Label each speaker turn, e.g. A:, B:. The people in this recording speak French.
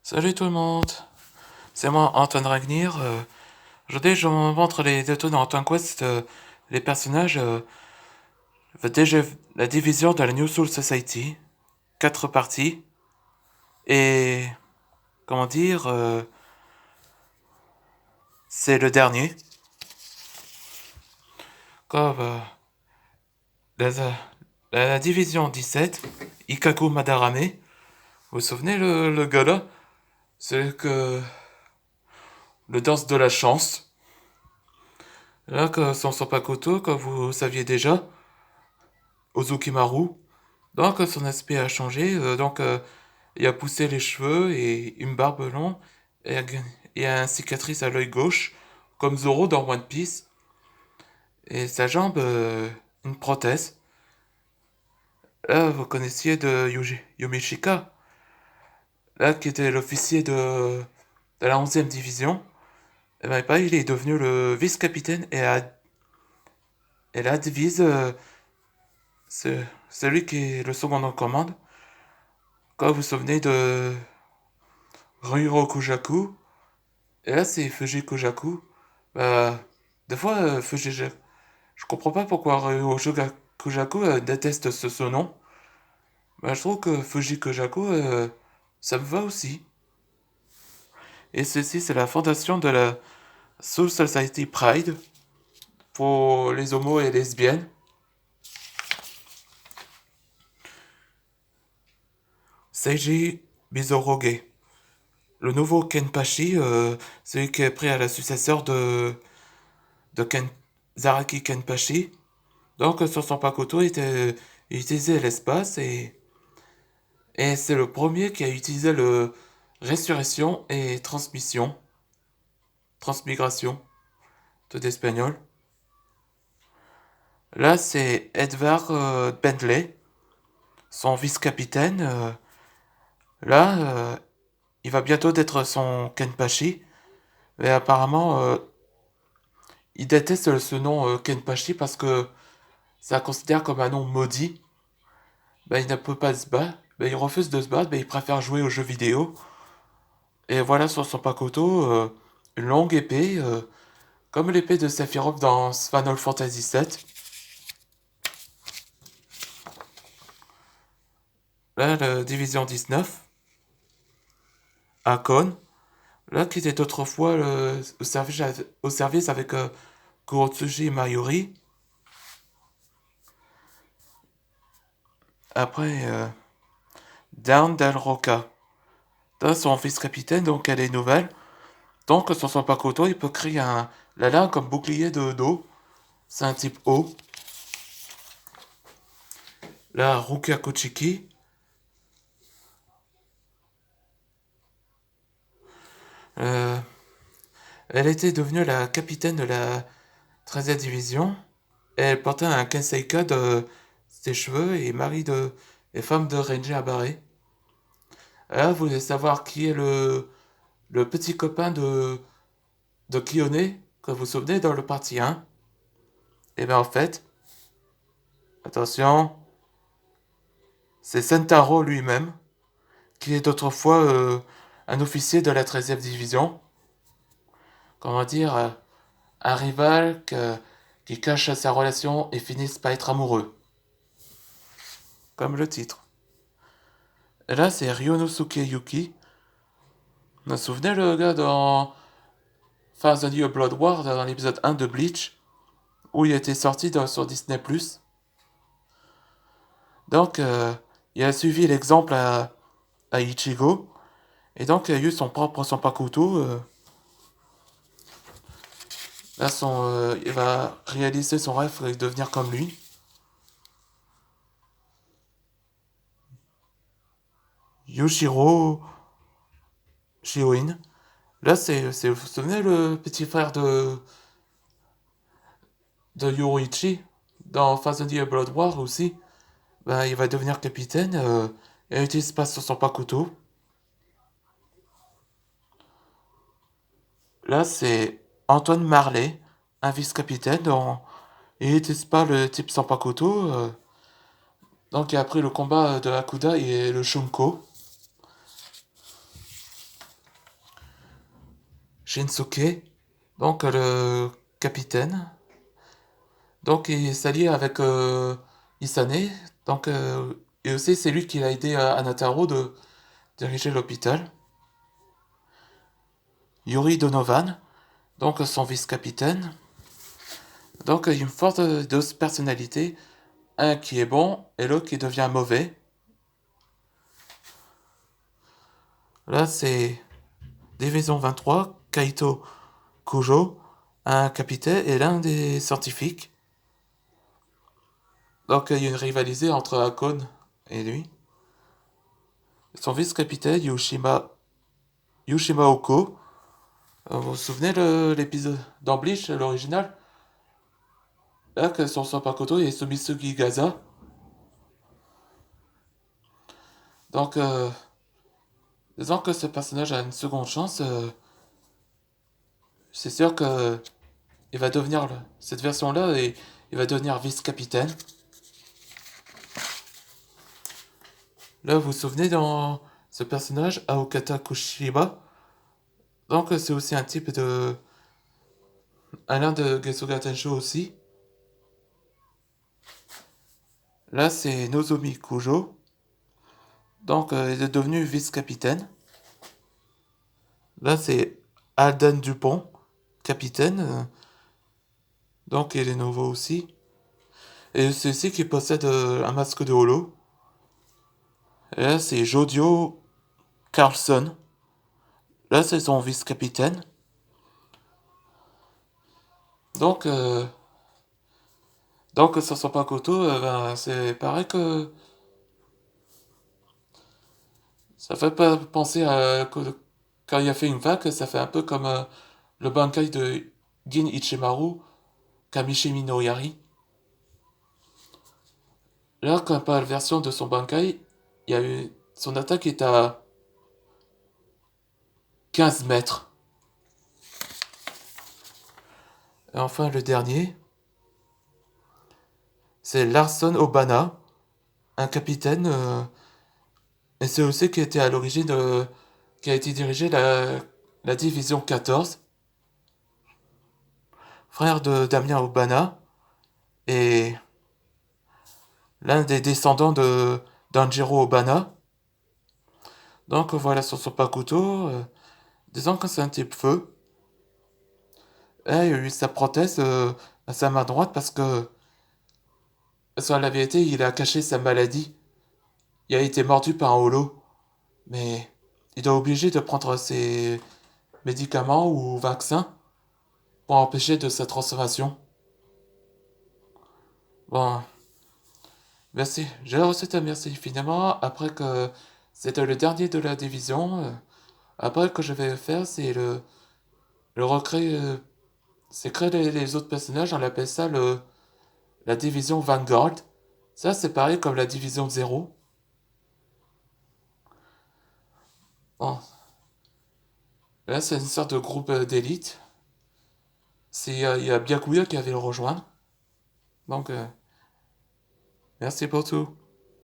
A: Salut tout le monde, c'est moi Antoine Ragnir. Aujourd'hui je vous montre les détails dans Antoine Quest, les personnages, déjà la division de la New Soul Society, 4 parties, et comment dire, c'est le dernier. Comme la, la division 17, Ikaku Madarame, vous vous souvenez le gars là? C'est que le danse de la chance. Là, que son Sopakoto, comme vous saviez déjà, Ozukimaru. Donc son aspect a changé, il a poussé les cheveux et une barbe longue et une cicatrice à l'œil gauche, comme Zoro dans One Piece, et sa jambe, une prothèse. Là, vous connaissiez de Yumishika, là qui était l'officier de la 11e division. Et ben, pareil, il est devenu le vice-capitaine et la divise celui qui est le second en commande. Quand vous vous souvenez de Ryuro Kujaku, et là, c'est Fuji Kojaku. Bah, des fois, je comprends pas pourquoi Kojaku déteste ce nom. Bah, je trouve que Fuji Kojaku, ça me va aussi. Et ceci, c'est la fondation de la Soul Society Pride pour les homos et lesbiennes. Seiji Bizoroge. Le nouveau Kenpachi, celui qui est pris à la successeur de Zaraki Kenpachi. Donc, sur son Pakoto, il utilisait l'espace et c'est le premier qui a utilisé le résurrection et transmigration, tout d'espagnol. Là, c'est Edvard Bentley, son vice-capitaine. Là, il va bientôt être son Kenpachi, mais apparemment, il déteste ce nom Kenpachi parce que ça considère comme un nom maudit. Ben, il ne peut pas se battre, ben, il refuse de se battre, ben, il préfère jouer aux jeux vidéo. Et voilà sur son Pakoto, une longue épée, comme l'épée de Sephiroth dans Final Fantasy VII. Là, la division 19, Akon. Là, qui était autrefois au service avec Kurotsuji Mayuri. Après, Down Del Roca. Là, son vice-capitaine, donc elle est nouvelle. Donc, sur son Pakoto, il peut créer la lame comme bouclier de dos. C'est un type O. La Rukia Kochiki. Euh, Elle était devenue la capitaine de la 13e division. Et elle portait un Kenseika de ses cheveux et et femme de Renji Abare. Là, vous voulez savoir qui est le petit copain de Kiyone, que vous vous souvenez dans le partie 1? Et bien en fait, attention, c'est Sentaro lui-même, qui est autrefois un officier de la 13e division. Comment dire, un rival qui cache sa relation et finissent par être amoureux. Comme le titre. Et là, c'est Ryonosuke Yuki. Vous vous souvenez le gars dans Fast and New Blood War, dans l'épisode 1 de Bleach, où il était sorti sur Disney+. Donc, il a suivi l'exemple à Ichigo, et donc il a eu son propre Sanpakuto. Là, il va réaliser son rêve et devenir comme lui. Yushiro Shioin. Là, vous vous souvenez le petit frère de Yoruichi dans Fast and the Blood War aussi? Ben, il va devenir capitaine et il utilise pas sur son Pakuto. Là, c'est Antoine Marley, un vice-capitaine. Il n'utilise pas le type sans Pakuto. Donc, il a pris le combat de Hakuda et le Shunko. Shinsuke, donc le capitaine. Donc il s'allie avec Isane. Donc, et aussi c'est lui qui a aidé Anataro de diriger l'hôpital. Yuri Donovan, donc son vice-capitaine. Donc une forte deux personnalités, un qui est bon et l'autre qui devient mauvais. Là c'est Division 23, Kaito Kujo, un capitaine et l'un des scientifiques. Donc il y a une rivalité entre Akon et lui. Son vice-capitaine, Yushima Oko. Vous vous souvenez de l'épisode dans Bleach, l'original? Là, que son Sapakoto et Sumitsugi Gaza. Donc, disons que ce personnage a une seconde chance. C'est sûr que il va devenir cette version-là et il va devenir vice-capitaine. Là, vous vous souvenez dans ce personnage, Aokata Kushiba. Donc, c'est aussi un type de. Un de Getsuga Tensho aussi. Là, c'est Nozomi Kujo. Donc, il est devenu vice-capitaine. Là, c'est Alden Dupont, capitaine. Donc, il est nouveau aussi. Et c'est aussi qui possède un masque de holo. Et là, c'est Jodio Carlson. Là, c'est son vice-capitaine. Donc, sur son Pakoto, ben, c'est pareil que. Ça fait pas penser à. Quand il a fait une vague, ça fait un peu comme le Bankai de Gin Ichimaru, Kamishi Minoyari. Là, quand pas la version de son Bankai, il y a eu. Son attaque est à 15 mètres. Et enfin, le dernier, c'est Larson Obana, un capitaine, et c'est aussi qui était à l'origine qui a été dirigé la division 14, frère de Damien Obana, et l'un des descendants de d'Anjiro Obana. Donc voilà sur son Pakuto, disons que c'est un type feu. Et il a eu sa prothèse à sa main droite parce qu'à la vérité, il a caché sa maladie. Il a été mordu par un holo. Mais il est obligé de prendre ses médicaments ou vaccins pour empêcher de sa transformation. Bon, merci. J'ai reçu ta merci finalement. Après que c'était le dernier de la division. Après que je vais faire, c'est le recréer. C'est créer les autres personnages. On appelle ça la division Vanguard. Ça, c'est pareil comme la division 0. Bon, là, c'est une sorte de groupe d'élite. Il y a Byakuya qui avait le rejoindre. Donc, merci pour tout.